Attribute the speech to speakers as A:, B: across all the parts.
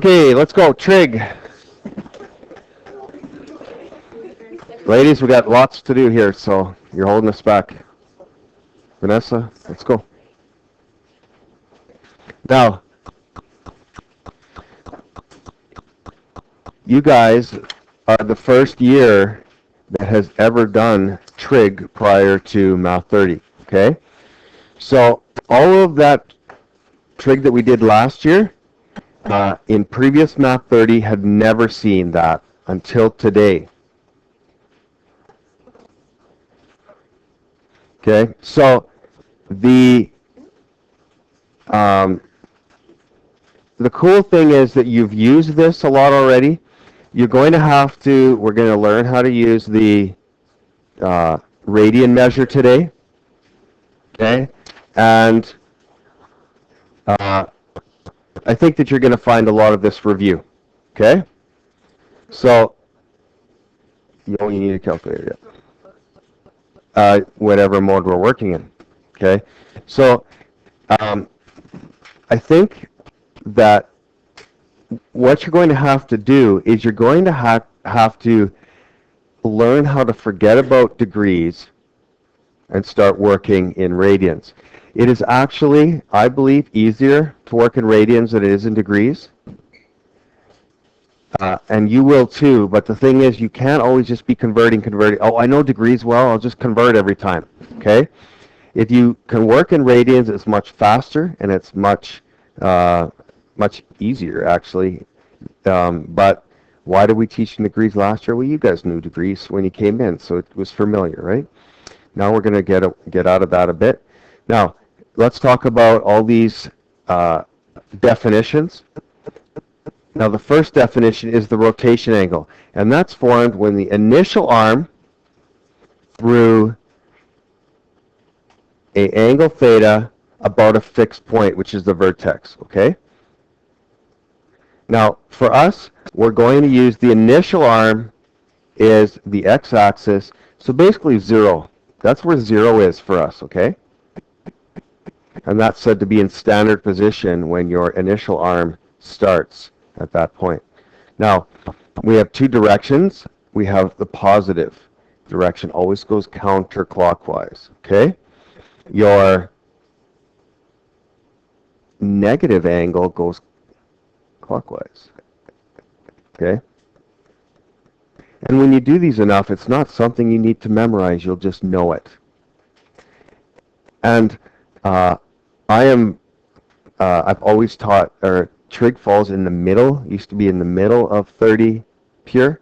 A: Okay, let's go. Trig. Ladies, we got lots to do here, so you're holding us back. Vanessa, let's go. Now, you guys are the first year that has ever done trig prior to Math 30, okay? So all of that trig that we did last year, in previous Math 30 had never seen that until today. Okay, so the cool thing is that you've used this a lot already. You're going to have to, we're going to learn how to use the radian measure today. Okay, and I think that you're going to find a lot of this review. Okay, so you only need a calculator yet. Whatever mode we're working in. Okay, so I think that what you're going to have to do is you're going to have to learn how to forget about degrees and start working in radians. It is actually, I believe, easier to work in radians than it is in degrees. And you will too, but the thing is you can't always just be converting. Oh, I know degrees well, I'll just convert every time. Okay? If you can work in radians, it's much faster and it's much easier actually. But why did we teach in degrees last year? Well, you guys knew degrees when you came in, so it was familiar, right? Now we're going to get out of that a bit. Now, let's talk about all these definitions. Now, the first definition is the rotation angle, and that's formed when the initial arm through an angle theta about a fixed point, which is the vertex, okay? Now, for us, we're going to use the initial arm is the x-axis, so basically 0. That's where 0 is for us, okay? And that's said to be in standard position when your initial arm starts at that point. Now, we have two directions. We have the positive direction, always goes counterclockwise, okay? Your negative angle goes clockwise, okay? And when you do these enough, it's not something you need to memorize, you'll just know it. And I've always taught, trig falls in the middle, used to be in the middle of 30 pure.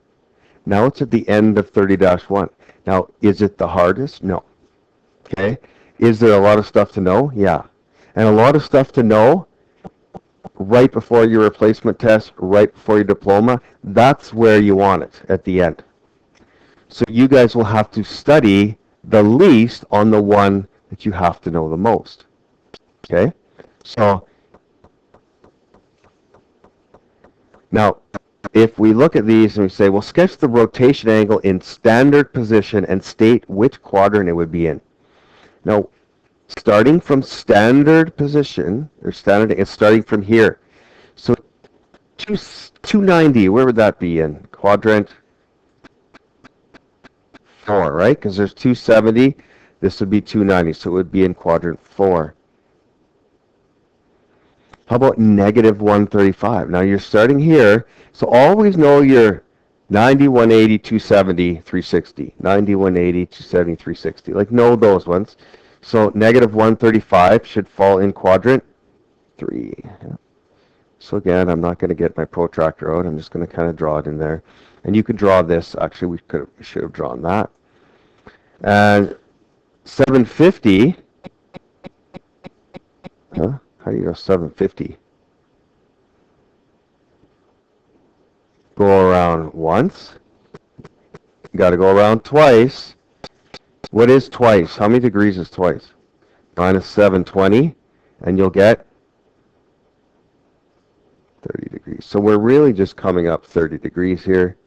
A: Now it's at the end of 30-1. Now, is it the hardest? No. Okay. Is there a lot of stuff to know? Yeah. And a lot of stuff to know right before your replacement test, right before your diploma, that's where you want it at the end. So you guys will have to study the least on the one that you have to know the most. Okay? So, now, if we look at these and we say, well, sketch the rotation angle in standard position and state which quadrant it would be in. Now, starting from standard position, or standard, it's starting from here. So 290, where would that be in? Quadrant 4, right? Because there's 270. This would be 290, so it would be in quadrant 4. How about negative 135? Now you're starting here, so always know your 90, 180, 270, 360. 90, 180, 270, 360. Like, know those ones. So negative 135 should fall in quadrant 3. So again, I'm not going to get my protractor out. I'm just going to kind of draw it in there. And you can draw this. Actually, we should have drawn that. And 750. Huh? How do you go 750? Go around once. Got to go around twice. What is twice? How many degrees is twice? Minus 720, and you'll get 30 degrees. So we're really just coming up 30 degrees here,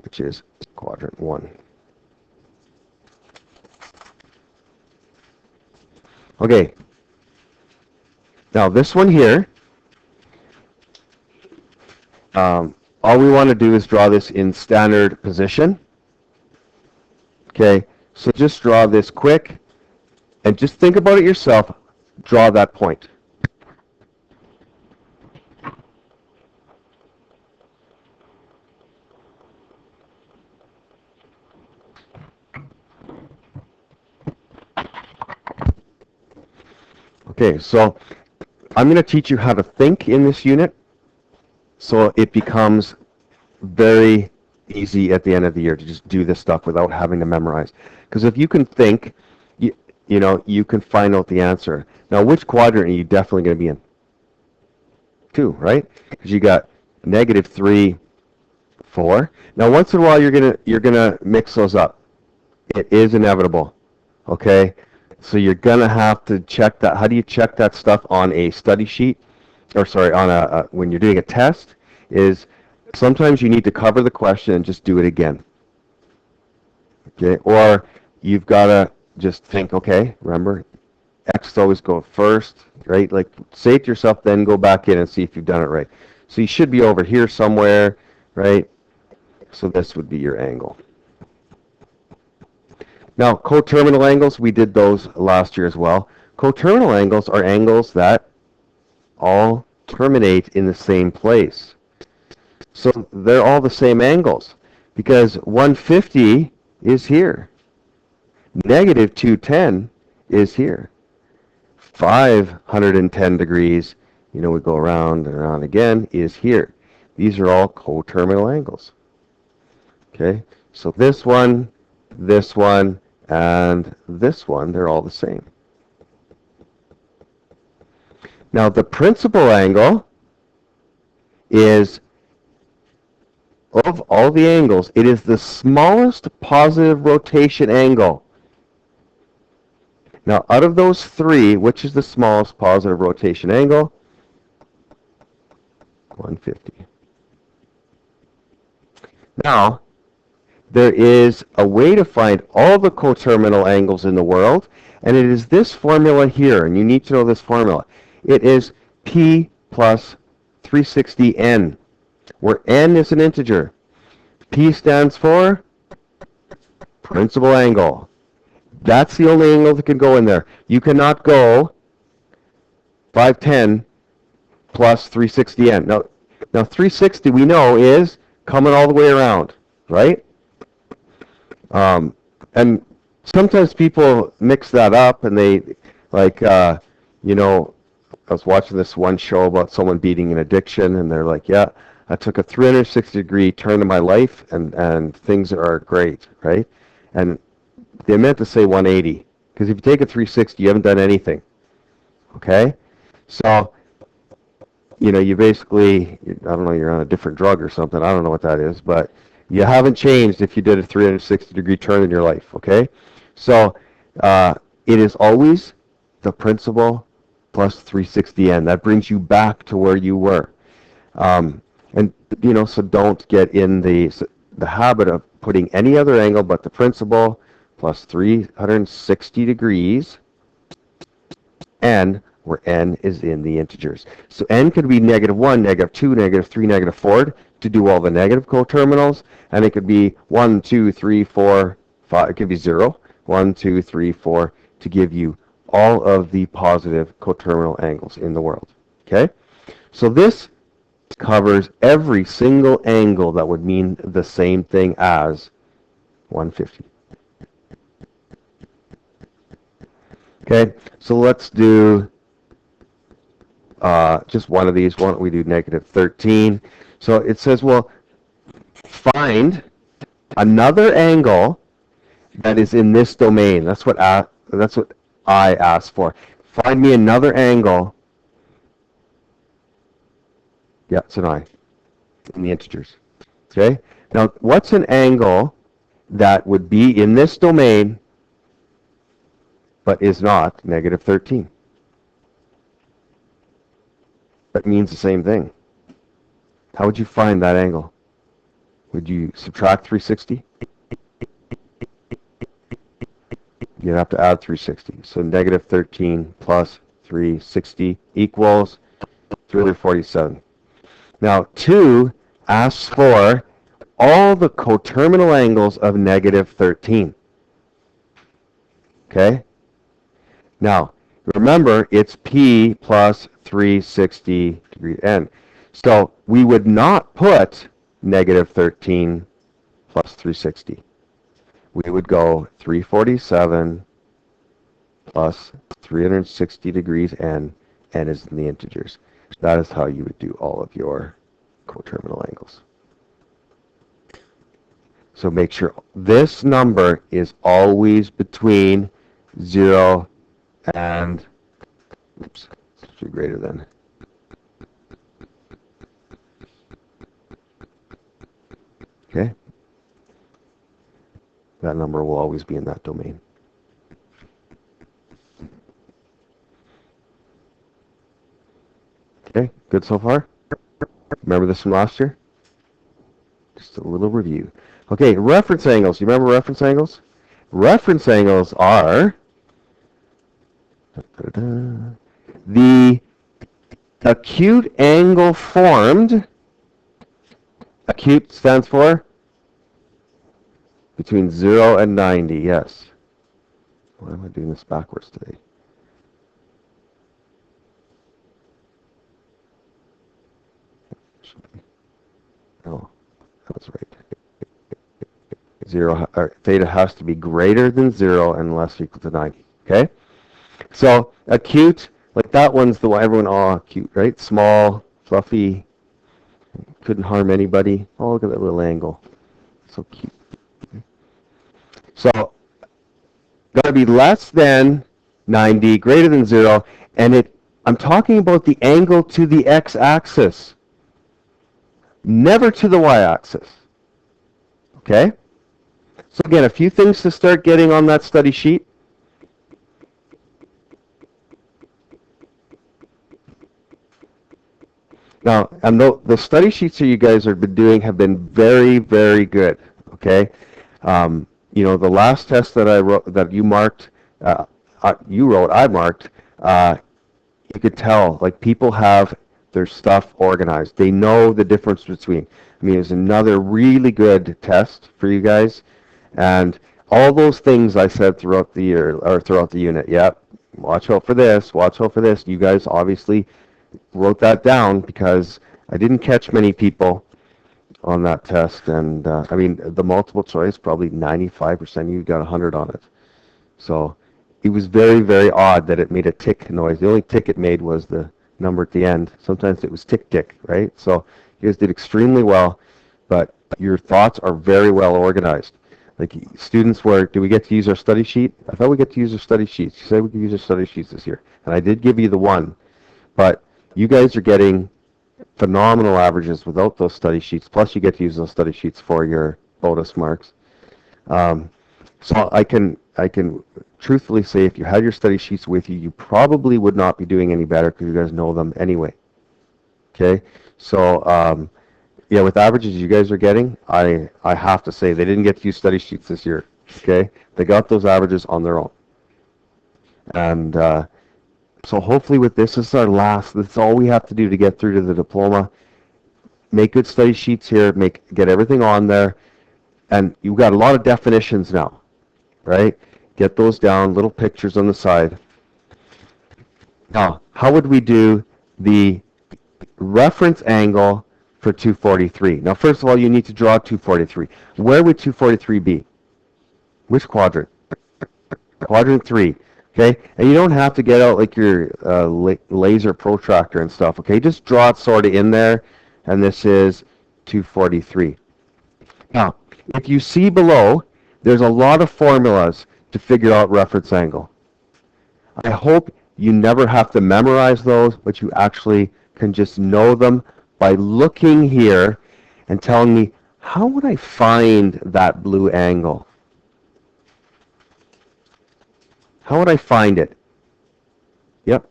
A: which is quadrant 1. Okay. Now this one here, All we want to do is draw this in standard position. Okay, so just draw this quick, and just think about it yourself. Draw that point. Okay, so I'm going to teach you how to think in this unit, so it becomes very easy at the end of the year to just do this stuff without having to memorize. Because if you can think, you know, you can find out the answer. Now, which quadrant are you definitely going to be in? 2, right? Because you got negative 3, 4. Now, once in a while, you're gonna mix those up. It is inevitable. Okay, so you're gonna have to check that. How do you check that stuff on a study sheet? Or sorry, on when you're doing a test, is sometimes you need to cover the question and just do it again. Okay, or you've got to just think, okay, remember, X always go first, right? Like, say it to yourself, then go back in and see if you've done it right. So you should be over here somewhere, right? So this would be your angle. Now, coterminal angles, we did those last year as well. Coterminal angles are angles that all terminate in the same place. So they're all the same angles because 150 is here. Negative 210 is here. 510 degrees, you know, we go around and around again, is here. These are all coterminal angles. Okay, so this one, and this one, they're all the same. Now, the principal angle is, of all the angles, it is the smallest positive rotation angle. Now, out of those 3, which is the smallest positive rotation angle? 150. Now, there is a way to find all the coterminal angles in the world, and it is this formula here, and you need to know this formula. It is P plus 360n, where n is an integer. P stands for principal angle. That's the only angle that can go in there. You cannot go 510 plus 360n. Now 360 we know is coming all the way around, right? And sometimes people mix that up and they, like, you know, I was watching this one show about someone beating an addiction and they're like, yeah, I took a 360-degree turn in my life and things are great, right? And they meant to say 180 because if you take a 360, you haven't done anything, okay? So, you know, you basically, I don't know, you're on a different drug or something. I don't know what that is, but you haven't changed if you did a 360-degree turn in your life, okay? So it is always the principal plus 360n. That brings you back to where you were. And, you know, so don't get in the habit of putting any other angle but the principal plus 360 degrees, n, where n is in the integers. So n could be negative 1, negative 2, negative 3, negative 4 to do all the negative coterminals, and it could be 1, 2, 3, 4, 5, it could be 0, 1, 2, 3, 4 to give you all of the positive coterminal angles in the world. Okay? So this covers every single angle that would mean the same thing as 150. Okay, so let's do just one of these. Why don't we do negative 13? So it says, well, find another angle that is in this domain. That's what I asked for. Find me another angle. Yeah, it's an I in the integers. Okay, now what's an angle that would be in this domain but is not negative 13? That means the same thing. How would you find that angle? Would you subtract 360? You'd have to add 360. So negative 13 plus 360 equals 347. Now 2 asks for all the coterminal angles of negative 13. Okay? Now, remember, it's P plus 360 degree N. So we would not put negative 13 plus 360. We would go 347 plus 360 degrees N. N is in the integers. That is how you would do all of your coterminal angles. So make sure this number is always between 0 and, oops, greater than. Okay? That number will always be in that domain. Okay, good so far? Remember this from last year? Just a little review. Okay, reference angles. You remember reference angles? Reference angles are the acute angle formed. Acute stands for between 0 and 90, yes. Why am I doing this backwards today? Oh, that was right. Theta has to be greater than 0 and less or equal to 90. Okay? So acute, like that one's the one everyone, oh, cute, right? Small, fluffy, couldn't harm anybody. Oh, look at that little angle. So cute. So, got to be less than 90, greater than 0, and I'm talking about the angle to the x-axis, never to the y-axis. Okay? So again, a few things to start getting on that study sheet. Now, and the study sheets that you guys have been doing have been very, very good. Okay, you know, the last test that I wrote, that you marked, you wrote, I marked. You could tell, like, people have their stuff organized. They know the difference between. I mean, it's another really good test for you guys, and all those things I said throughout the year or throughout the unit. Yep, watch out for this. Watch out for this. You guys obviously wrote that down because I didn't catch many people on that test, and I mean, the multiple choice, probably 95% of you got 100 on it. So it was very, very odd that it made a tick noise. The only tick it made was the number at the end. Sometimes it was tick, tick, right? So you guys did extremely well, but your thoughts are very well organized. Like, students were, do we get to use our study sheet? I thought we get to use our study sheets. You said we could use our study sheets this year. And I did give you the one, but you guys are getting phenomenal averages without those study sheets. Plus, you get to use those study sheets for your bonus marks. So I can truthfully say, if you had your study sheets with you, you probably would not be doing any better because you guys know them anyway. Okay, so yeah, with averages you guys are getting, I have to say they didn't get to use study sheets this year. Okay, they got those averages on their own, and so hopefully with this is our last. That's all we have to do to get through to the diploma. Make good study sheets here. Get everything on there, and you've got a lot of definitions now, right? Get those down. Little pictures on the side. Now, how would we do the reference angle for 243? Now, first of all, you need to draw 243. Where would 243 be? Which quadrant? Quadrant 3. Okay, and you don't have to get out like your laser protractor and stuff. Okay, just draw it sort of in there, and this is 243. Now, if you see below, there's a lot of formulas to figure out reference angle. I hope you never have to memorize those, but you actually can just know them by looking here and telling me, how would I find that blue angle? How would I find it? Yep.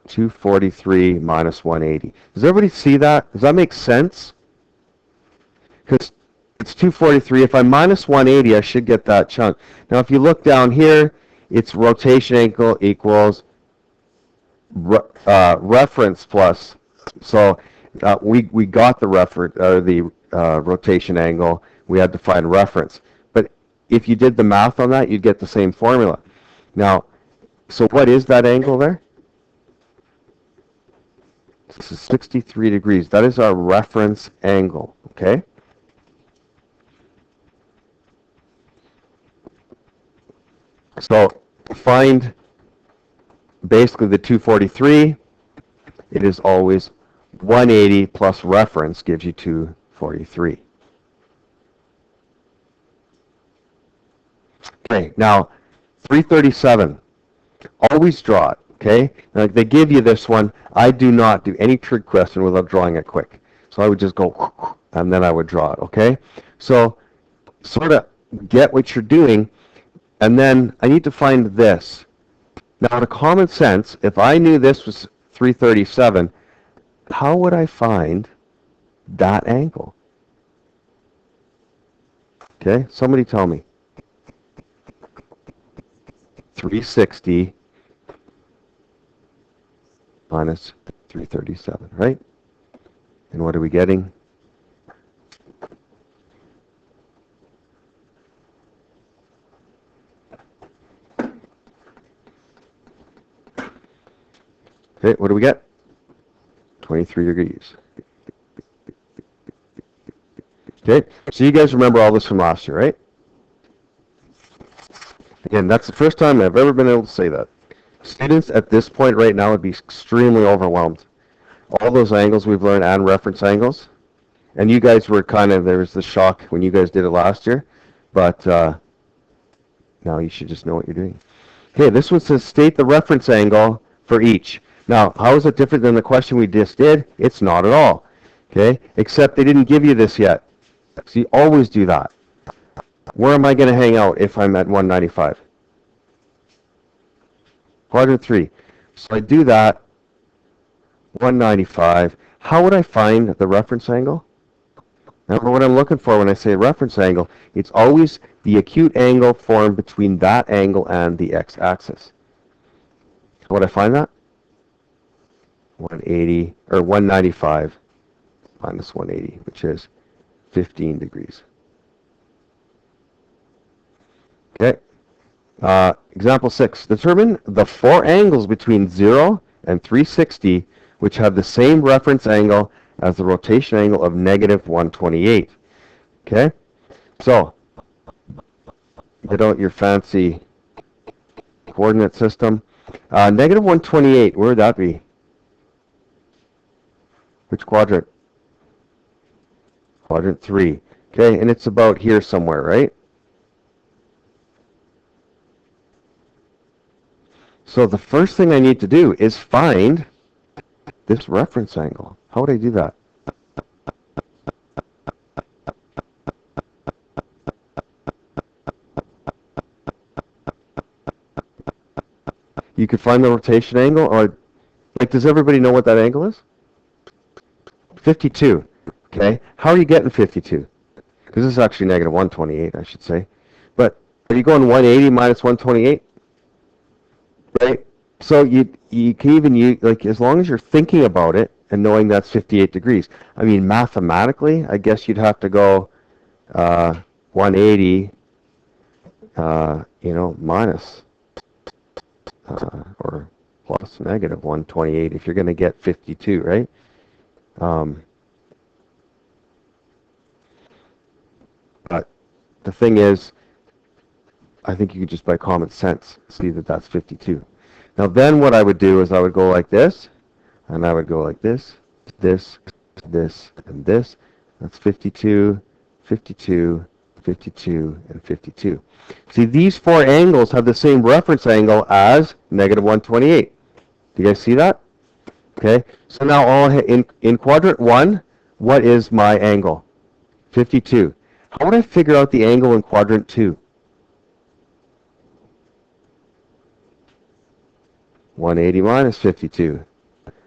A: 243 minus 180. Does everybody see that? Does that make sense? Because it's 243. If I minus 180, I should get that chunk. Now, if you look down here, it's rotation angle equals reference plus. So We got the rotation angle. We had to find reference. But if you did the math on that, you'd get the same formula. Now, so what is that angle there? This is 63 degrees. That is our reference angle, okay? So find basically the 243. It is always 180 plus reference gives you 243. Okay, now 337. Always draw it, okay? Now, they give you this one. I do not do any trig question without drawing it quick. So I would just go, and then I would draw it, okay? So sort of get what you're doing, and then I need to find this. Now, to common sense, if I knew this was 337, how would I find that angle? Okay, somebody tell me. 360 minus 337, right? And what are we getting? Okay, what do we get? 23 degrees. Okay, so you guys remember all this from last year, right? Again, that's the first time I've ever been able to say that. Students at this point right now would be extremely overwhelmed. All those angles we've learned and reference angles. And you guys were kind of, there was the shock when you guys did it last year. But now you should just know what you're doing. Okay, this one says state the reference angle for each. Now, how is it different than the question we just did? It's not at all. Okay, except they didn't give you this yet. So you always do that. Where am I going to hang out if I'm at 195? Quadrant 3. So I do that, 195. How would I find the reference angle? Remember what I'm looking for when I say reference angle. It's always the acute angle formed between that angle and the x-axis. How would I find that? 180, or 195 minus 180, which is 15 degrees. Okay. Example 6. Determine the four angles between 0 and 360 which have the same reference angle as the rotation angle of negative 128. Okay? So, get out your fancy coordinate system. Negative 128, where would that be? Which quadrant? Quadrant 3. Okay, and it's about here somewhere, right? So the first thing I need to do is find this reference angle. How would I do that? You could find the rotation angle, or like, does everybody know what that angle is? 52. Okay, how are you getting 52? Because this is actually negative 128, I should say. But are you going 180 minus 128? Right? So you can even use, like, as long as you're thinking about it and knowing that's 58 degrees. I mean, mathematically, I guess you'd have to go 180, minus or plus negative 128 if you're going to get 52, right? But the thing is, I think you could just by common sense see that that's 52. Now then what I would do is I would go like this, and I would go like this, this, this, and this. That's 52, 52, 52, and 52. See, these four angles have the same reference angle as negative 128. Do you guys see that? Okay, so now in quadrant 1, what is my angle? 52. How would I figure out the angle in quadrant 2? 180 minus 52.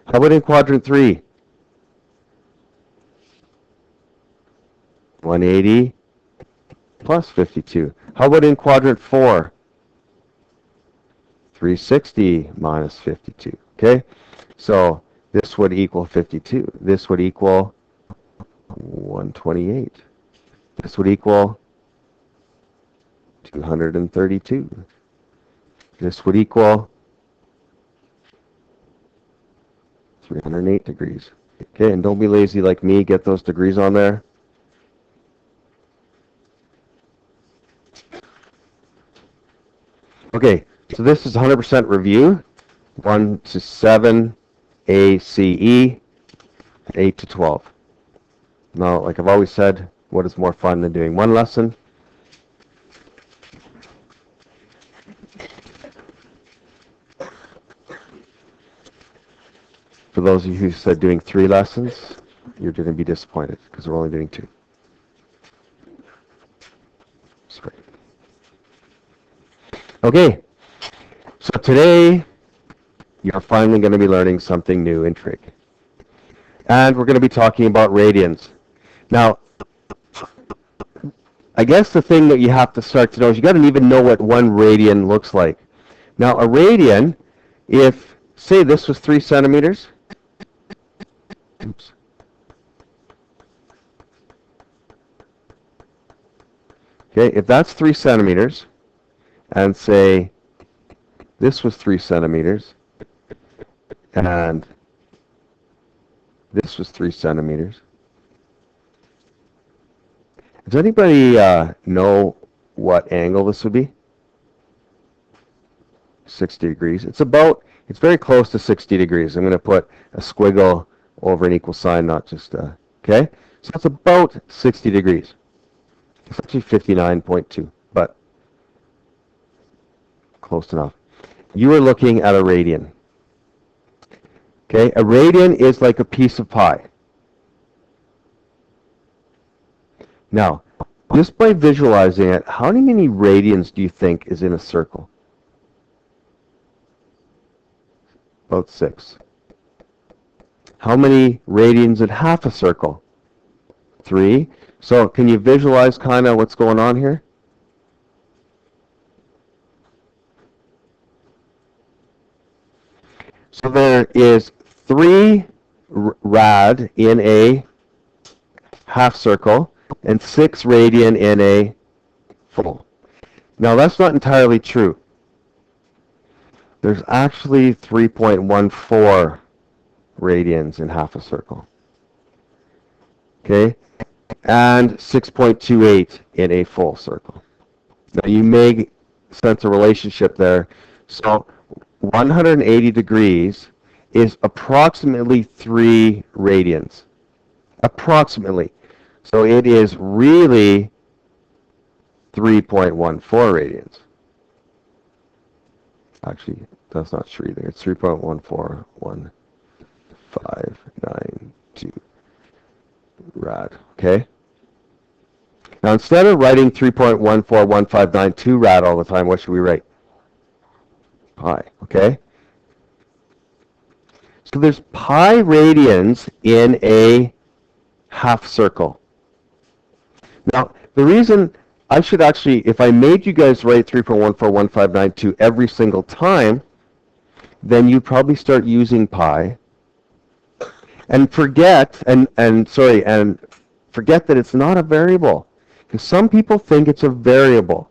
A: How about in quadrant 3? 180 plus 52. How about in quadrant 4? 360 minus 52. Okay? So This would equal 52. This would equal 128. This would equal 232. This would equal 308 degrees. Okay, and don't be lazy like me. Get those degrees on there. Okay, so this is 100% review. 1 to 7, A, C, E, 8 to 12. Now, like I've always said, what is more fun than doing one lesson? For those of you who said doing 3 lessons, you're going to be disappointed because we're only doing 2. Sorry. Okay, so today you're finally going to be learning something new in trig. And we're going to be talking about radians. Now, I guess the thing that you have to start to know is you got to even know what 1 radian looks like. Now, a radian, if, say this was 3 centimeters, oops. Okay, if that's 3 centimeters, and say this was 3 centimeters, and this was 3 centimeters. Does anybody know what angle this would be? 60 degrees. It's very close to 60 degrees. I'm going to put a squiggle over an equal sign, not just, okay? So it's about 60 degrees. It's actually 59.2, but close enough. You are looking at a radian. Okay, a radian is like a piece of pie. Now, just by visualizing it, how many radians do you think is in a circle? About 6. How many radians in half a circle? 3. So can you visualize kind of what's going on here? So there is 3 rad in a half circle and 6 radian in a full. Now that's not entirely true. There's actually 3.14 radians in half a circle. Okay? And 6.28 in a full circle. Now you may sense a relationship there. So 180 degrees is approximately 3 radians. Approximately. So it is really 3.14 radians. Actually, that's not true either. It's 3.141.592 rad. Okay? Now, instead of writing 3.141592 rad all the time, what should we write? Pi. Okay? So there's pi radians in a half circle. Now, the reason I should actually, if I made you guys write 3.141592 every single time, then you probably start using pi and forget forget that it's not a variable. Because some people think it's a variable,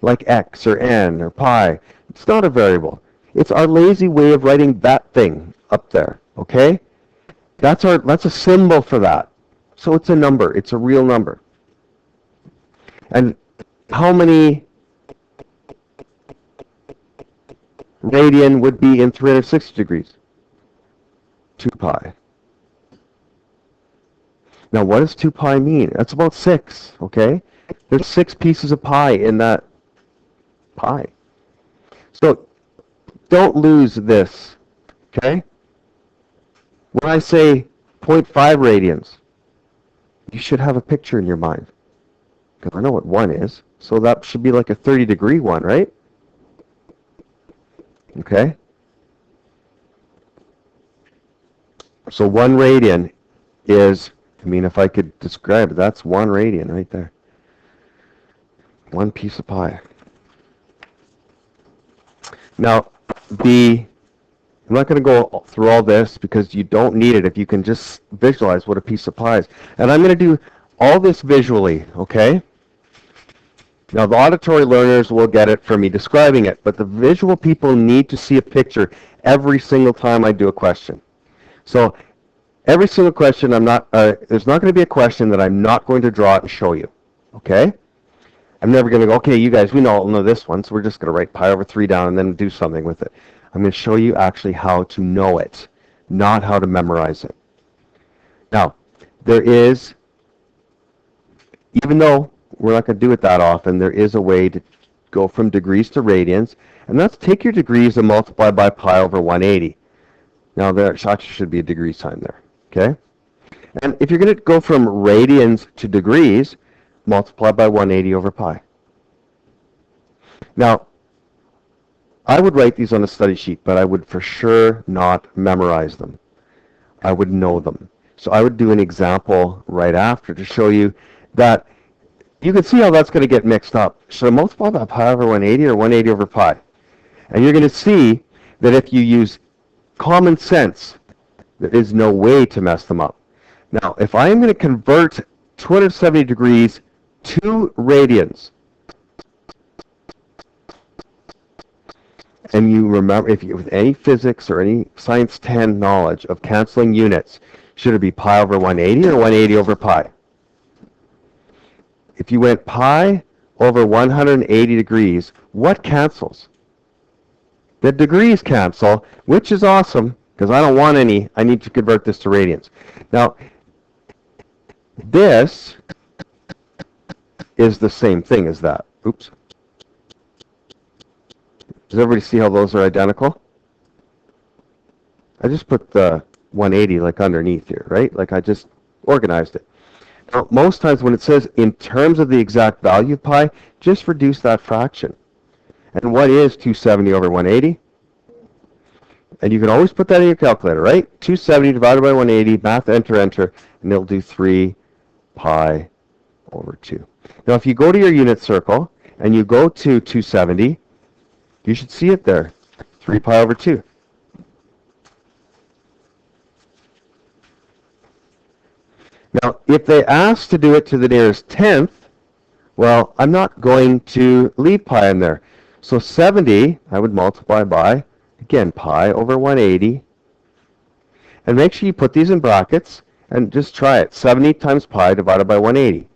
A: like x or n or pi. It's not a variable. It's our lazy way of writing that thing up there, okay? That's a symbol for that. So it's a number. It's a real number. And how many radian would be in 360 degrees? 2 pi. Now, what does 2 pi mean? That's about 6, okay? There's 6 pieces of pi in that pi. So, don't lose this, okay? When I say 0.5 radians, you should have a picture in your mind. Because I know what 1 is. So that should be like a 30-degree one, right? Okay? So 1 radian is, if I could describe it, that's 1 radian right there. 1 piece of pie. Now, the I'm not going to go through all this because you don't need it if you can just visualize what a piece of pie is. And I'm going to do all this visually, okay? Now, the auditory learners will get it from me describing it, but the visual people need to see a picture every single time I do a question. So every single question, there's not going to be a question that I'm not going to draw it and show you, okay? I'm never going to go, okay, you guys, we all know this one, so we're just going to write pi over 3 down and then do something with it. I'm going to show you actually how to know it, not how to memorize it. Now, there is, even though we're not going to do it that often, there is a way to go from degrees to radians, and that's take your degrees and multiply by pi over 180. Now, there actually should be a degree sign there, okay? And if you're going to go from radians to degrees, multiply by 180 over pi. Now, I would write these on a study sheet, but I would for sure not memorize them. I would know them. So I would do an example right after to show you that you can see how that's going to get mixed up. Should I multiply by pi over 180 or 180 over pi? And you're going to see that if you use common sense, there is no way to mess them up. Now, if I am going to convert 270 degrees to radians, and you remember, if you with any physics or any science 10 knowledge of canceling units, should it be pi over 180 or 180 over pi? If you went pi over 180 degrees, what cancels? The degrees cancel, which is awesome, because I don't want any. I need to convert this to radians. Now, this is the same thing as that. Oops. Does everybody see how those are identical? I just put the 180 like underneath here, right? Like I just organized it. Now, most times when it says in terms of the exact value of pi, just reduce that fraction. And what is 270 over 180? And you can always put that in your calculator, right? 270 divided by 180, math, enter, enter, and it'll do 3 pi over 2. Now, if you go to your unit circle and you go to 270, you should see it there, 3 pi over 2. Now, if they ask to do it to the nearest tenth, well, I'm not going to leave pi in there. So 70, I would multiply by, again, pi over 180. And make sure you put these in brackets and just try it. 70 times pi divided by 180.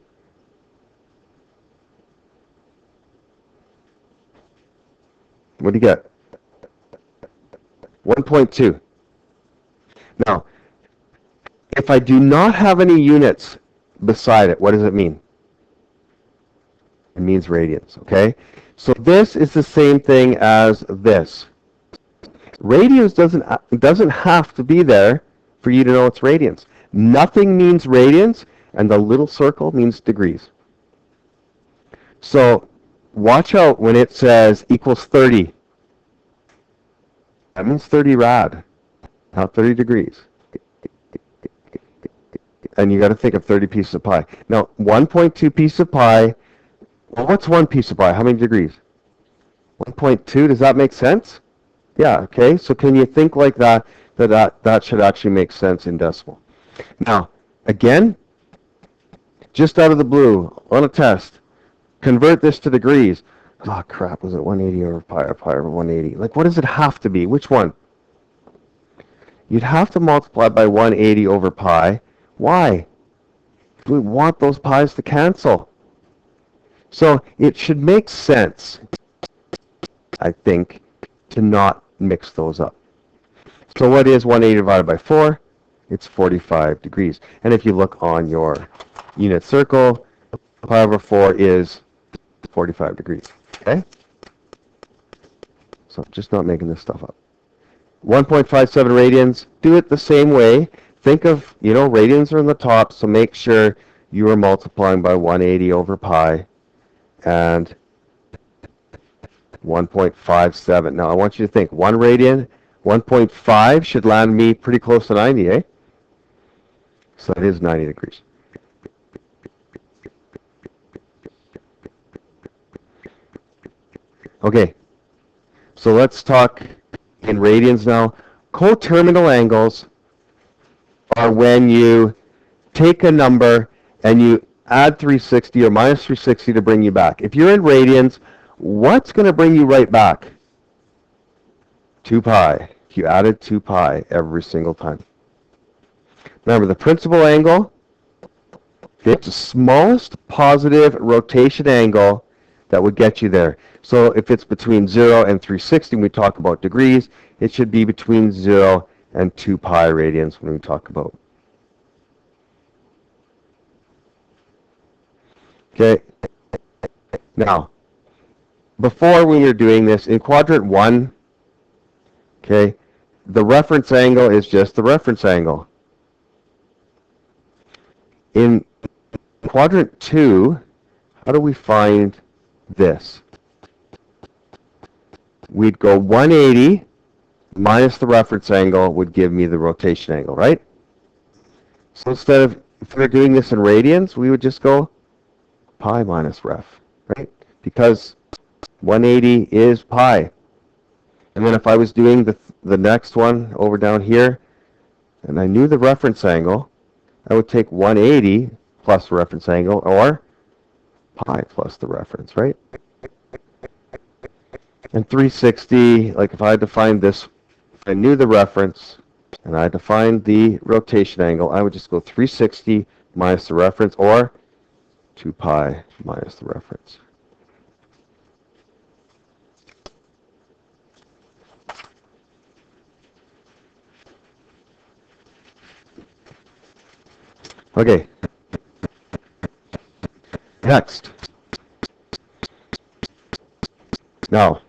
A: What do you get? 1.2. Now, if I do not have any units beside it, what does it mean? It means radians, okay? So this is the same thing as this. Radians doesn't have to be there for you to know it's radians. Nothing means radians, and the little circle means degrees. So watch out when it says equals 30. That means 30 rad, not 30 degrees. And you got to think of 30 pieces of pi. Now, 1.2 piece of pi, well, what's one piece of pi? How many degrees? 1.2, does that make sense? Yeah, okay, so can you think like that, that should actually make sense in decimal. Now, again, just out of the blue, on a test, convert this to degrees. Oh, crap, was it 180 over pi or pi over 180? Like, what does it have to be? Which one? You'd have to multiply by 180 over pi. Why? We want those pi's to cancel. So it should make sense, I think, to not mix those up. So what is 180 divided by 4? It's 45 degrees. And if you look on your unit circle, pi over 4 is 45 degrees. Okay? So just not making this stuff up. 1.57 radians, do it the same way. Think of, radians are in the top, so make sure you are multiplying by 180 over pi and 1.57. Now I want you to think, 1 radian, 1.5 should land me pretty close to 90, eh? So it is 90 degrees. Okay, so let's talk in radians now. Coterminal angles are when you take a number and you add 360 or minus 360 to bring you back. If you're in radians, what's going to bring you right back? 2 pi. You added 2 pi every single time. Remember, the principal angle, it's the smallest positive rotation angle that would get you there. So if it's between 0 and 360, when we talk about degrees, it should be between 0 and 2 pi radians when we talk about. Okay. Now, before when you're doing this, in quadrant 1, okay, the reference angle is just the reference angle. In quadrant 2, how do we find this? We'd go 180 minus the reference angle would give me the rotation angle, right? So instead of, if we're doing this in radians, we would just go pi minus ref, right? Because 180 is pi. And then if I was doing the next one over down here, and I knew the reference angle, I would take 180 plus the reference angle, or pi plus the reference, right? And 360, like if I had to find this, if I knew the reference, and I had to find the rotation angle, I would just go 360 minus the reference, or 2 pi minus the reference. Okay. Next. Now,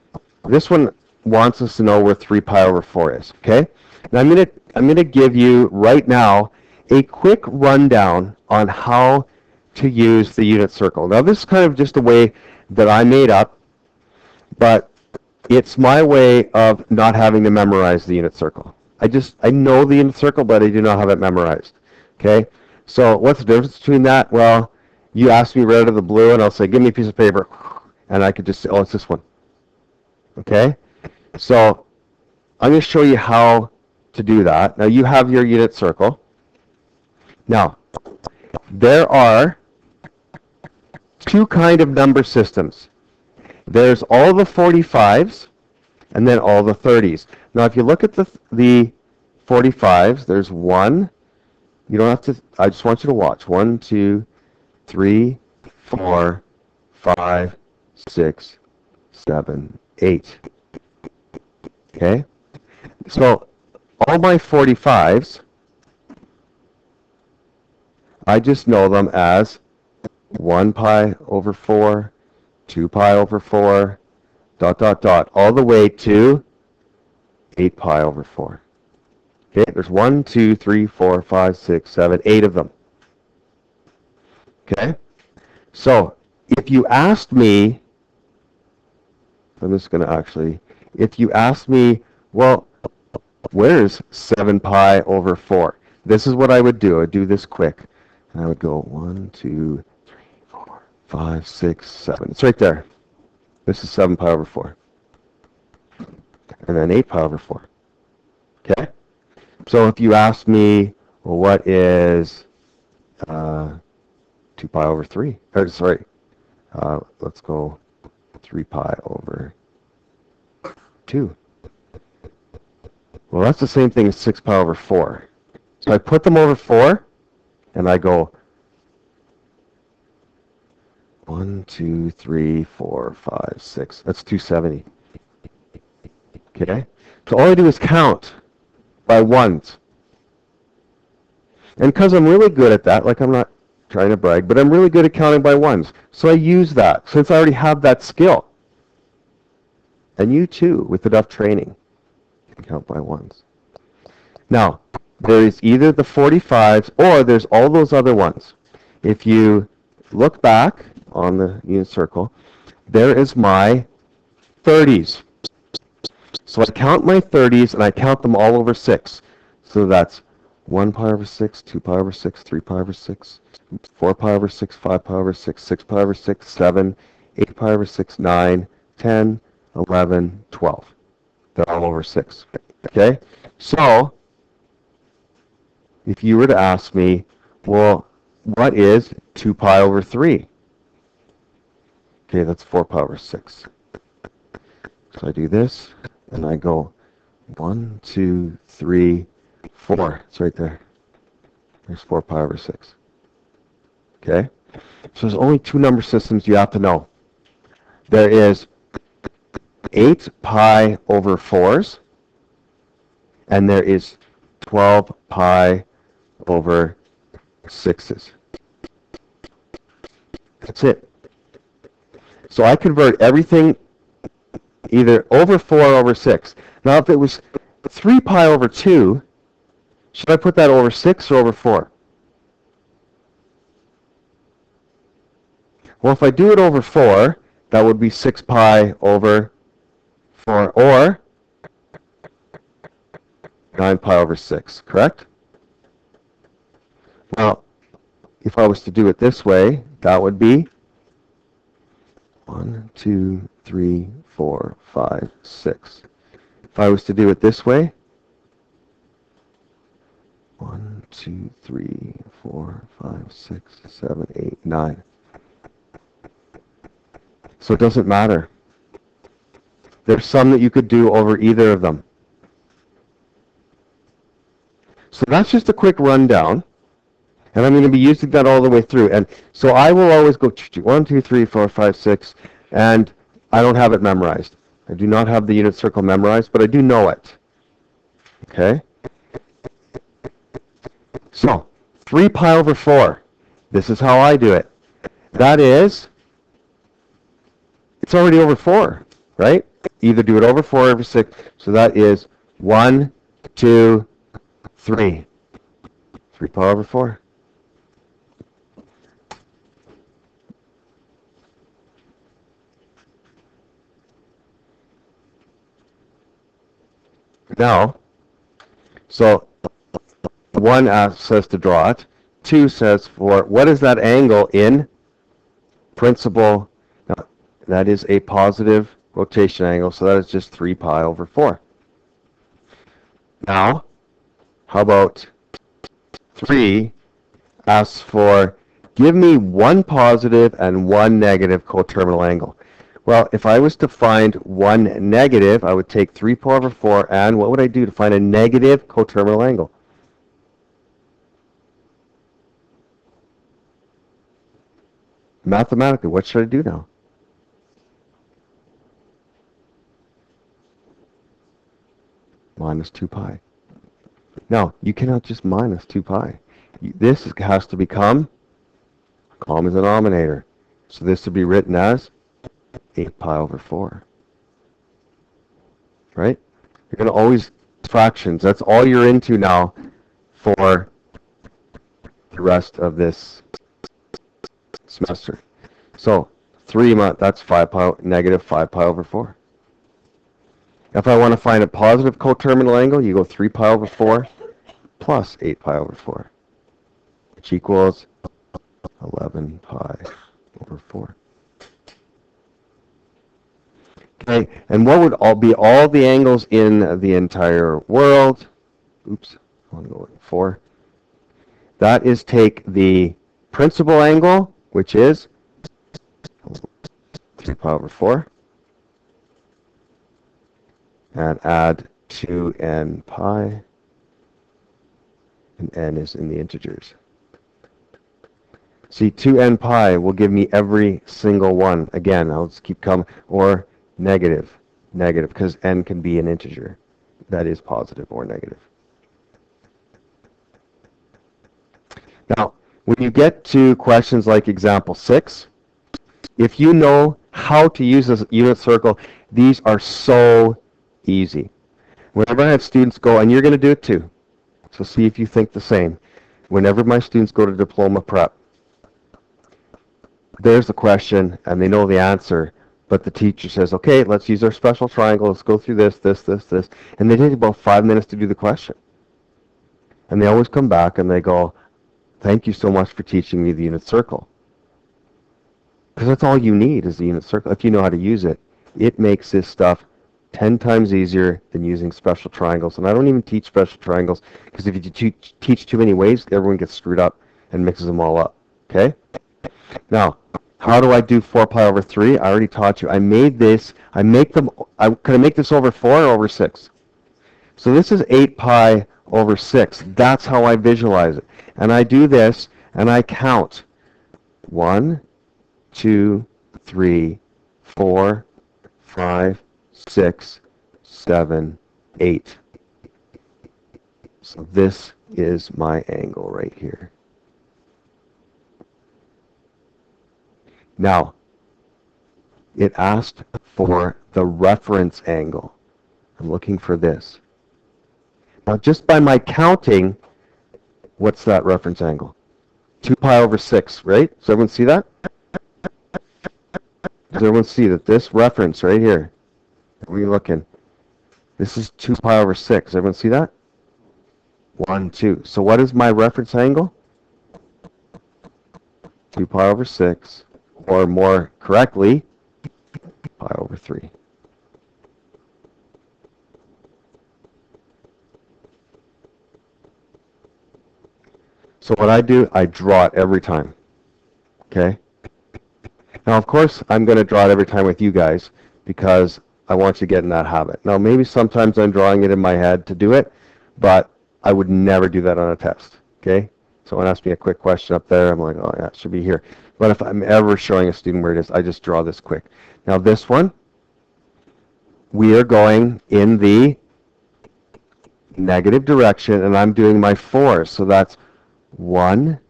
A: this one wants us to know where 3 pi over 4 is, okay? Now I'm going to give you right now a quick rundown on how to use the unit circle. Now this is kind of just a way that I made up, but it's my way of not having to memorize the unit circle. I know the unit circle, but I do not have it memorized, okay? So what's the difference between that? Well, you ask me right out of the blue, and I'll say, give me a piece of paper, and I could just say, oh, it's this one. Okay? So I'm going to show you how to do that. Now, you have your unit circle. Now, there are two kind of number systems. There's all the 45s, and then all the 30s. Now, if you look at the 45s, there's 1. You don't have to, I just want you to watch. 1, 2, 3, 4, 5, 6, 7, 8. Okay? So, all my 45s, I just know them as 1 pi over 4, 2 pi over 4, dot, dot, dot, all the way to 8 pi over 4. Okay, there's 1, 2, 3, 4, 5, 6, 7, 8 of them. Okay? So, if you asked me, I'm just going to actually, if you asked me, well, where's 7 pi over 4? This is what I would do. I'd do this quick. And I would go 1, 2, 3, 4, 5, 6, 7. It's right there. This is 7 pi over 4. And then 8 pi over 4. Okay? So if you ask me, well, what is 2 pi over 3? Or, sorry, let's go 3 pi over 2. Well, that's the same thing as 6 pi over 4. So I put them over 4, and I go 1, 2, 3, 4, 5, 6. That's 270. Okay? So all I do is count by ones. And because I'm really good at that, like I'm not trying to brag, but I'm really good at counting by ones. So I use that, since I already have that skill. And you too, with enough training, can count by ones. Now, there is either the 45s or there's all those other ones. If you look back on the unit circle, there is my 30s. So I count my 30s, and I count them all over 6. So that's 1 pi over 6, 2 pi over 6, 3 pi over 6, 4 pi over 6, 5 pi over 6, 6 pi over 6, 7, 8 pi over 6, 9, 10, 11, 12. They're all over 6. Okay? So, if you were to ask me, well, what is 2 pi over 3? Okay, that's 4 pi over 6. So I do this, and I go 1, 2, 3, 4. It's right there. There's 4 pi over 6. Okay? So there's only 2 number systems you have to know. There is 8 pi over 4s, and there is 12 pi over 6s. That's it. So I convert everything either over 4 or over 6. Now if it was 3 pi over 2, should I put that over 6 or over 4? Well, if I do it over 4, that would be 6 pi over 4, or 9 pi over 6, correct? Well, if I was to do it this way, that would be 1, 2, 3, 4, 5, 6. If I was to do it this way, 1, 2, 3, 4, 5, 6, 7, 8, 9. So it doesn't matter. There's some that you could do over either of them. So that's just a quick rundown. And I'm going to be using that all the way through. And so I will always go 1, 2, 3, 4, 5, 6, and I don't have it memorized. I do not have the unit circle memorized, but I do know it. Okay? So, 3 pi over 4. This is how I do it. That is, it's already over 4, right? Either do it over 4 or over 6. So that is 1, 2, 3. 3 pi over 4. Now, so 1 says to draw it. 2 says for what is that angle in principal? Now, that is a positive rotation angle, so that is just 3 pi over 4. Now, how about 3 asks for give me 1 positive and 1 negative coterminal angle. Well, if I was to find 1 negative, I would take 3 pi over 4, and what would I do to find a negative coterminal angle? Mathematically, what should I do now? Minus 2 pi. Now, you cannot just minus 2 pi. This has to become a common denominator. So this would be written as 8 pi over 4. Right? You're going to always fractions. That's all you're into now for the rest of this semester. So 3 months, that's 5 pi, negative 5 pi over 4. If I want to find a positive coterminal angle, you go 3 pi over 4 plus 8 pi over 4, which equals 11 pi over 4. Okay, and what would all the angles in the entire world? Oops, I want to go with 4. That is take the principal angle, which is 3 pi over 4, and add 2n pi, and n is in the integers. See, 2n pi will give me every single one. Again, I'll just keep coming, or negative, because n can be an integer. That is positive or negative. Now, when you get to questions like example 6, if you know how to use this unit circle, these are so easy. Whenever I have students go, and you're going to do it too, so see if you think the same. Whenever my students go to diploma prep, there's the question, and they know the answer, but the teacher says, okay, let's use our special triangle, let's go through this, and they take about 5 minutes to do the question. And they always come back and they go, thank you so much for teaching me the unit circle. Because that's all you need is the unit circle. If you know how to use it, it makes this stuff 10 times easier than using special triangles. And I don't even teach special triangles because if you teach too many ways, everyone gets screwed up and mixes them all up. Okay? Now, how do I do 4 pi over 3? I already taught you. I made this. Could I make this over 4 or over 6? So this is 8 pi over 6. That's how I visualize it. And I do this, and I count 1, 2, 3, 4, 5, 6, 7, 8. So this is my angle right here. Now, it asked for the reference angle. I'm looking for this. Now, just by my counting, what's that reference angle? 2 pi over 6, right? Does everyone see that? Does everyone see that this reference right here, where are you looking? This is 2 pi over 6. Does everyone see that? 1, 2. So what is my reference angle? 2 pi over 6, or more correctly, pi over 3. So what I do, I draw it every time. Okay? Now, of course, I'm going to draw it every time with you guys because I want you to get in that habit. Now, maybe sometimes I'm drawing it in my head to do it, but I would never do that on a test. Okay? Someone asked me a quick question up there. I'm like, oh, yeah, it should be here. But if I'm ever showing a student where it is, I just draw this quick. Now, this one, we are going in the negative direction, and I'm doing my 4. So that's 1,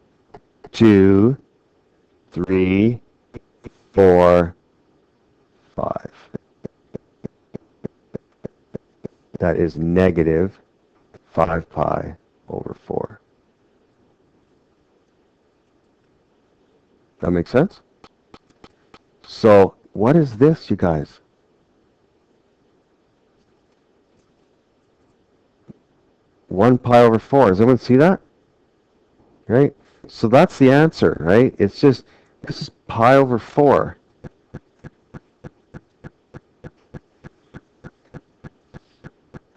A: 2, 3, 4, 5. That is negative 5 pi over 4. That makes sense? So what is this, you guys? One pi over 4. Does everyone see that? Right? So that's the answer, right? It's just, this is pi over 4.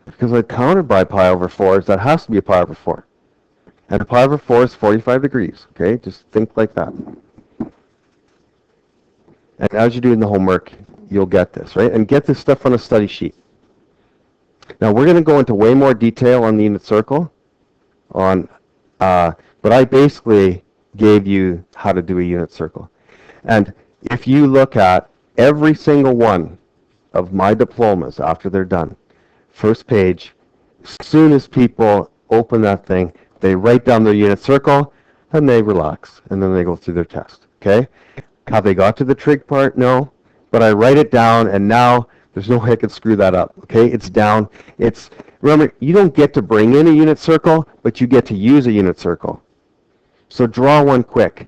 A: Because I counted by pi over 4, that has to be a pi over 4. And a pi over 4 is 45 degrees, okay? Just think like that. And as you're doing the homework, you'll get this, right? And get this stuff on a study sheet. Now, we're going to go into way more detail on the unit circle, but I basically gave you how to do a unit circle. And if you look at every single one of my diplomas after they're done, first page, as soon as people open that thing, they write down their unit circle, and they relax, and then they go through their test, okay? Have they got to the trig part? No. But I write it down, and now there's no way I could screw that up, okay? It's down. Remember, you don't get to bring in a unit circle, but you get to use a unit circle. So draw one quick.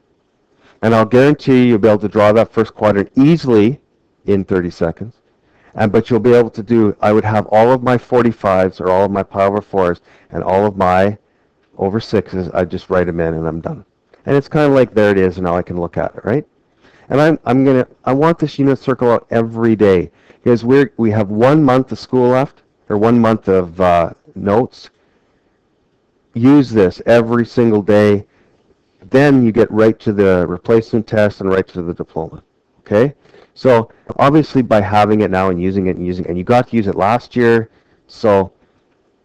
A: And I'll guarantee you'll be able to draw that first quadrant easily in 30 seconds. But you'll be able to do, I would have all of my 45s or all of my pi over 4s and all of my over 6s, I just write them in and I'm done. And it's kind of like, there it is, and now I can look at it, right? And I want this unit circle out every day because we have 1 month of school left, or 1 month of notes. Use this every single day. Then you get right to the replacement test and right to the diploma. Okay? So obviously by having it now and using it, and you got to use it last year, so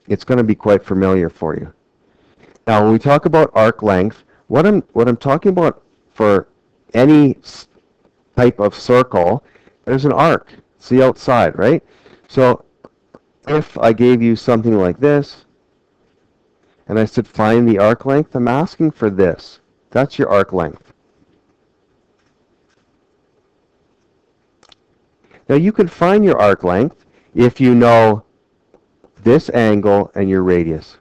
A: it's going to be quite familiar for you. Now when we talk about arc length, what I'm talking about for any type of circle, there's an arc. It's the outside, right? So if I gave you something like this, and I said find the arc length, I'm asking for this. That's your arc length. Now you can find your arc length if you know this angle and your radius.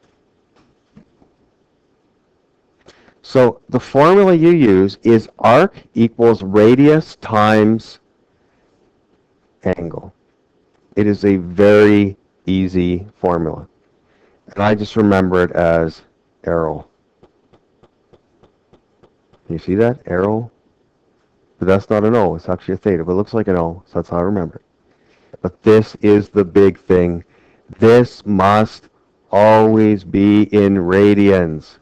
A: So the formula you use is arc equals radius times angle. It is a very easy formula. And I just remember it as arrow. Can you see that? Arrow? But that's not an O. It's actually a theta, but it looks like an O, so that's how I remember it. But this is the big thing. This must always be in radians.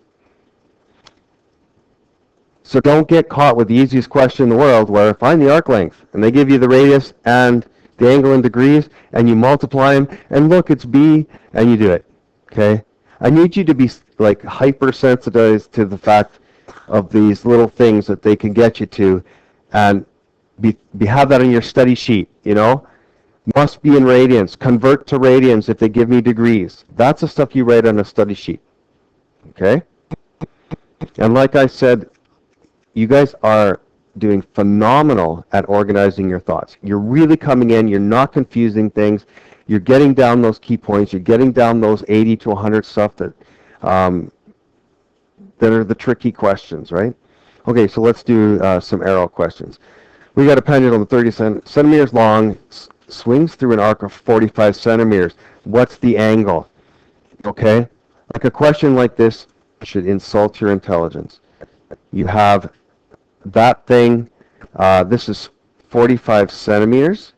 A: So don't get caught with the easiest question in the world where find the arc length and they give you the radius and the angle in degrees and you multiply them and look, it's b, and you do it. Okay? I need you to be like hypersensitized to the fact of these little things that they can get you to and have that on your study sheet, you know? Must be in radians. Convert to radians if they give me degrees. That's the stuff you write on a study sheet. Okay? And like I said, you guys are doing phenomenal at organizing your thoughts. You're really coming in. You're not confusing things. You're getting down those key points. You're getting down those 80 to 100 stuff that that are the tricky questions, right? Okay, so let's do some arrow questions. We got a pendulum 30 centimeters long, swings through an arc of 45 centimeters. What's the angle? Okay, like a question like this should insult your intelligence. You have that thing, this is 45 centimeters,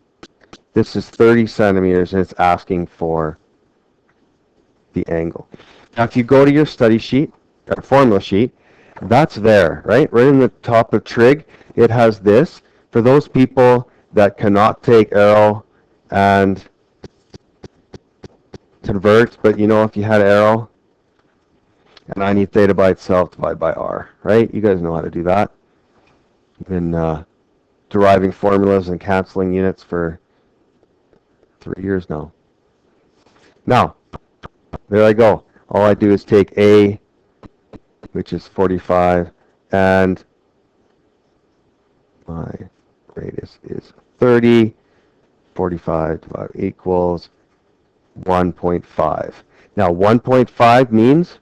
A: this is 30 centimeters, and it's asking for the angle. Now, if you go to your study sheet, or formula sheet, that's there, right? Right in the top of trig, it has this. For those people that cannot take arrow and convert, but you know, if you had arrow, and I need theta by itself, divide by r, right? You guys know how to do that. You've been deriving formulas and canceling units for 3 years now. Now, there I go. All I do is take A, which is 45, and my radius is 30. 45 divided equals 1.5. Now, 1.5 means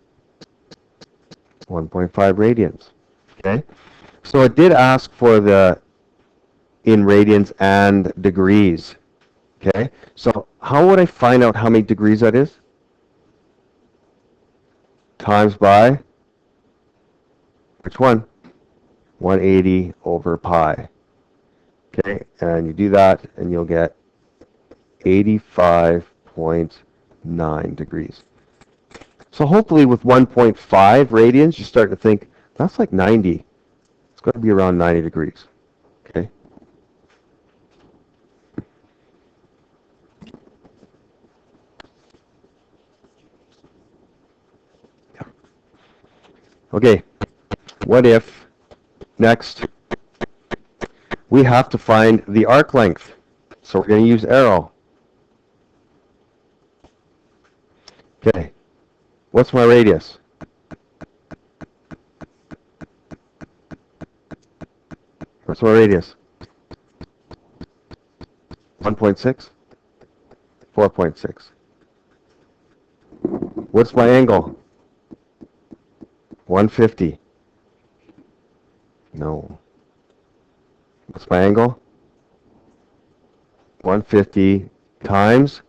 A: 1.5 radians. Okay? So it did ask for the in radians and degrees. Okay? So how would I find out how many degrees that is? Times by which one? 180 over pi. Okay? And you do that and you'll get 85.9 degrees. So hopefully with 1.5 radians, you start to think, that's like 90. It's going to be around 90 degrees. Okay? Okay, what if, next, we have to find the arc length. So we're going to use arrow. Okay, what's my radius? What's my radius? 1.6? 4.6. What's my angle? 150. No. What's my angle? 150 times.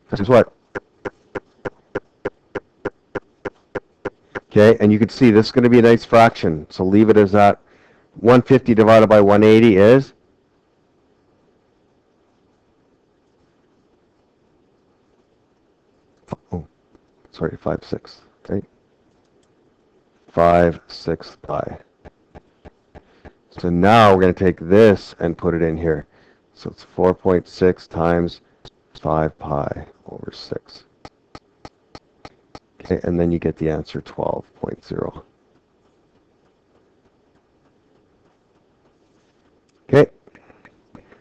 A: This is what? Okay, and you can see this is going to be a nice fraction, so leave it as that. 150 divided by 180 is? Oh, sorry, 5/6, right? 5/6 pi. So now we're going to take this and put it in here. So it's 4.6 times 5 pi over 6. Okay, and then you get the answer 12.0. Okay.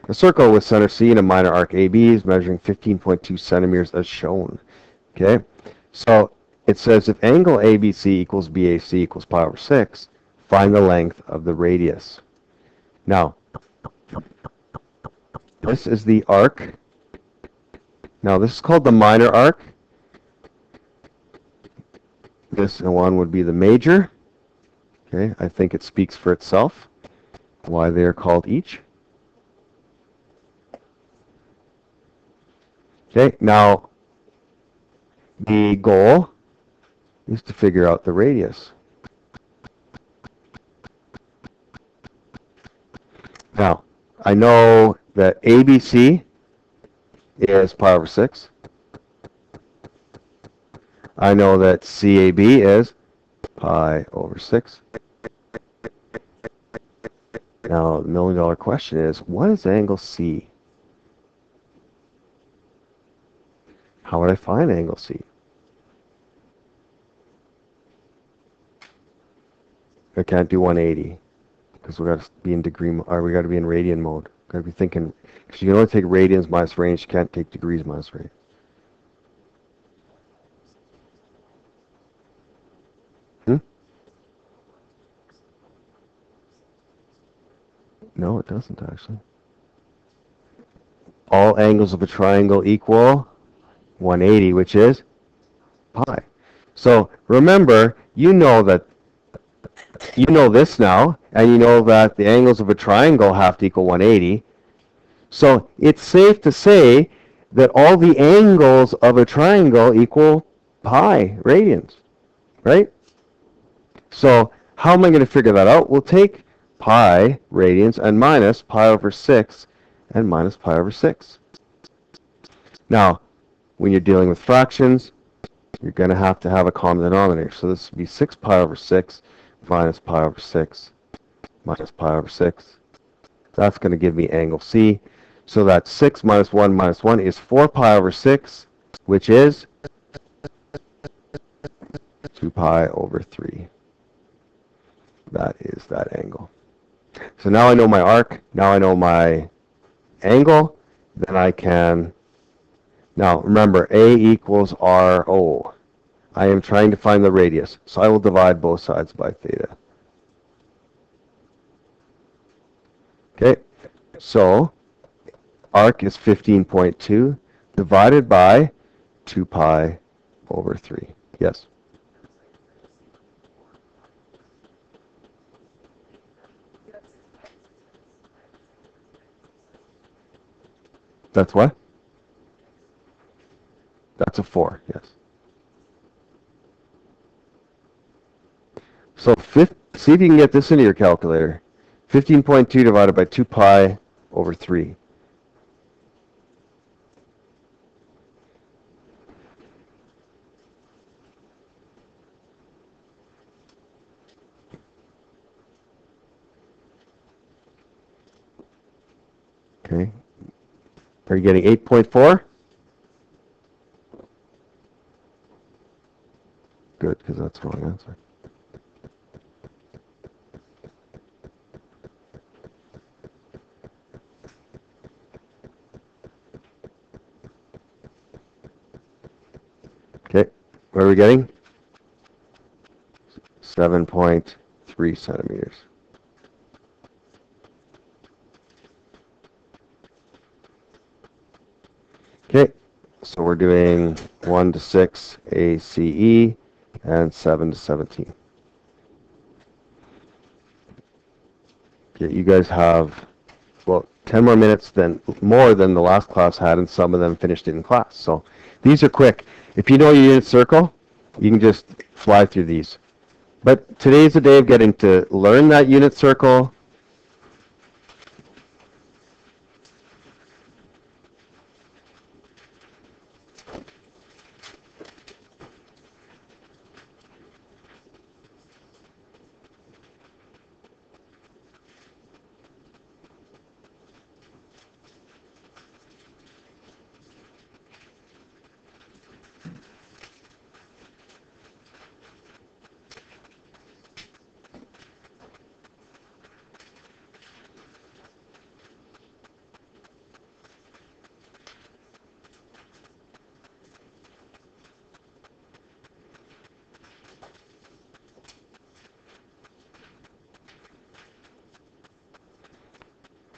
A: A circle with center C and a minor arc AB is measuring 15.2 centimeters as shown. Okay. So it says if angle ABC equals BAC equals pi over 6, find the length of the radius. Now, this is the arc. Now, this is called the minor arc. This one would be the major. Okay, I think it speaks for itself why they are called each. Okay, now the goal is to figure out the radius. I know that ABC is pi over 6. I know that CAB is pi over 6. Now, the million-dollar question is, what is angle C? How would I find angle C? I can't do 180 because we got to be in degree, or we got to be in radian mode. Got to be thinking, because you can only take radians minus range, you can't take degrees minus range. No, it doesn't actually. All angles of a triangle equal 180, which is pi. So remember, you know this now, and you know that the angles of a triangle have to equal 180. So it's safe to say that all the angles of a triangle equal pi radians, right? So how am I going to figure that out? We'll take pi radians and minus pi over 6 and minus pi over 6. Now, when you're dealing with fractions, you're going to have a common denominator. So this would be 6 pi over 6 minus pi over 6 minus pi over 6. That's going to give me angle C. So that's 6 minus 1 is 4 pi over 6, which is 2 pi over 3. That is that angle. So now I know my arc. Now I know my angle. Then I can... Now, remember, A equals RO. I am trying to find the radius, so I will divide both sides by theta. Okay, so arc is 15.2 divided by 2 pi over 3. Yes? That's what? That's a 4, yes. So see if you can get this into your calculator. 15.2 divided by 2 pi over 3. Okay. Are you getting 8.4? Good, because that's the wrong answer. Okay, what are we getting? 7.3 centimeters. Okay, so we're doing 1 to 6 ACE and 7 to 17. Okay, you guys have, well, 10 more minutes more than the last class had, and some of them finished it in class. So these are quick. If you know your unit circle, you can just fly through these. But today's the day of getting to learn that unit circle.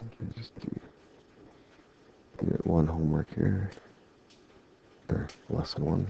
A: Okay, just do unit 1 homework here. Or lesson 1.